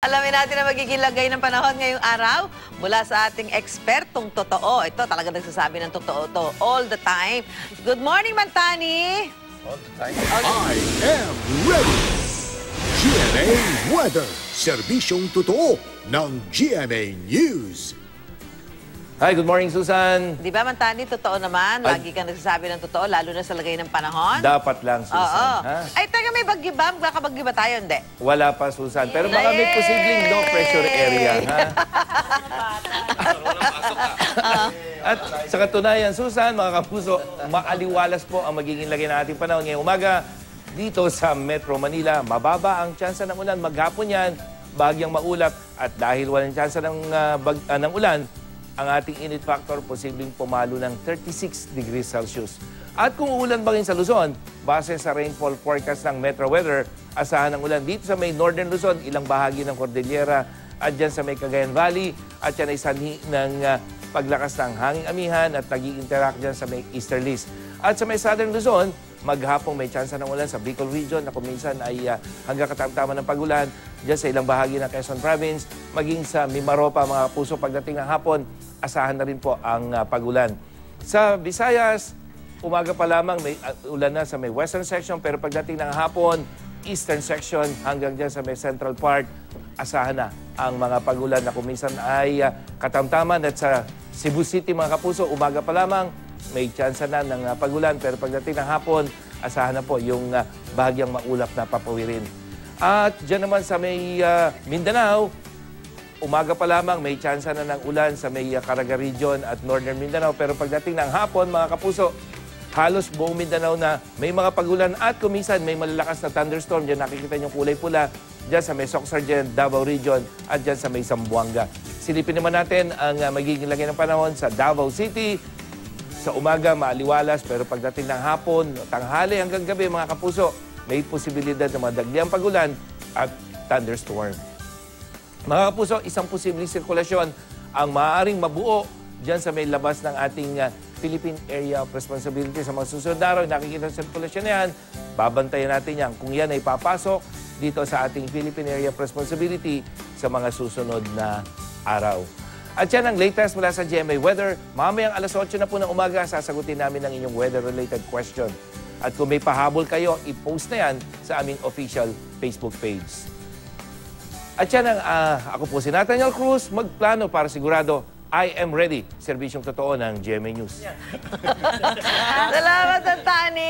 Alamin natin ang magiging lagay ng panahon ngayong araw mula sa ating ekspertong totoo. Ito talaga nagsasabi ng totoo to all the time. Good morning, Mantani! All the time. I am ready! GMA Weather, serbisyong totoo ng GMA News. Hi, good morning, Susan. Di ba, Mantani, totoo naman? Lagi kang nagsasabi ng totoo, lalo na sa lagay ng panahon. Dapat lang, Susan. Oo. Ha? Ay, teka, may bagyo ba? Magkakabagyo ba tayo? Hindi. Wala pa, Susan. Pero baka may posibleng low pressure area. Ha? At sa katunayan, Susan, mga kapuso, maaliwalas po ang magiging lagay ng ating panahon ngayong umaga. Dito sa Metro Manila, mababa ang tsansa ng ulan. Maghapon yan, bagyang maulap. At dahil walang tsansa ng ulan, ang ating init factor posibleng pumalo ng 36 degrees Celsius. At kung uulan ba rin sa Luzon, base sa rainfall forecast ng Metro Weather, asahan ng ulan dito sa may Northern Luzon, ilang bahagi ng Cordillera, at dyan sa may Cagayan Valley, at yan ay sanhi ng paglakas ng hanging amihan at nag-i-interact dyan sa may easterlies. At sa may Southern Luzon, maghapong may tsansa ng ulan sa Bicol Region na kuminsan ay hanggang katamtaman ng pagulan dyan sa ilang bahagi ng Quezon Province, maging sa Mimaropa, mga puso, pagdating ng hapon, asahan na rin po ang pagulan. Sa Visayas, umaga pa lamang may ulan na sa may western section, pero pagdating ng hapon, eastern section hanggang dyan sa may central part, asahan na ang mga pagulan na kuminsan ay katamtaman. At sa Cebu City, mga kapuso, umaga pa lamang may tsansa na ng pagulan, pero pagdating ng hapon, asahan na po yung bahagyang maulap na papawirin. At dyan naman sa may Mindanao, umaga pa lamang may tsansa na ng ulan sa may Caraga Region at Northern Mindanao, pero pagdating ng hapon, mga kapuso, halos buong Mindanao na may mga pagulan at kuminsan may malalakas na thunderstorm. Diyan nakikita yung kulay pula, dyan sa may Soc-Sargent, Davao Region at dyan sa may Zamboanga. Silipin naman natin ang magiging lagay ng panahon sa Davao City. Sa umaga, maaliwalas, pero pagdating ng hapon, tanghali hanggang gabi, mga kapuso, may posibilidad na madagli ang pagulan at thunderstorm. Mga kapuso, isang posibleng sirkulasyon ang maaaring mabuo dyan sa may labas ng ating Philippine Area of Responsibility. Sa mga susunod na araw, nakikita sa sirkulasyon na yan, babantayan natin yan. Kung yan ay papasok dito sa ating Philippine Area of Responsibility sa mga susunod na araw. At yan ang latest mula sa GMA Weather. Mamayang alas 8 na po ng umaga, sasagutin namin ang inyong weather-related question. At kung may pahabol kayo, i-post na yan sa aming official Facebook page. At yan ang ako po si Nathaniel Cruz, magplano para sigurado I am ready. Serbisyong totoo ng GMA News. Salamat, Mantani!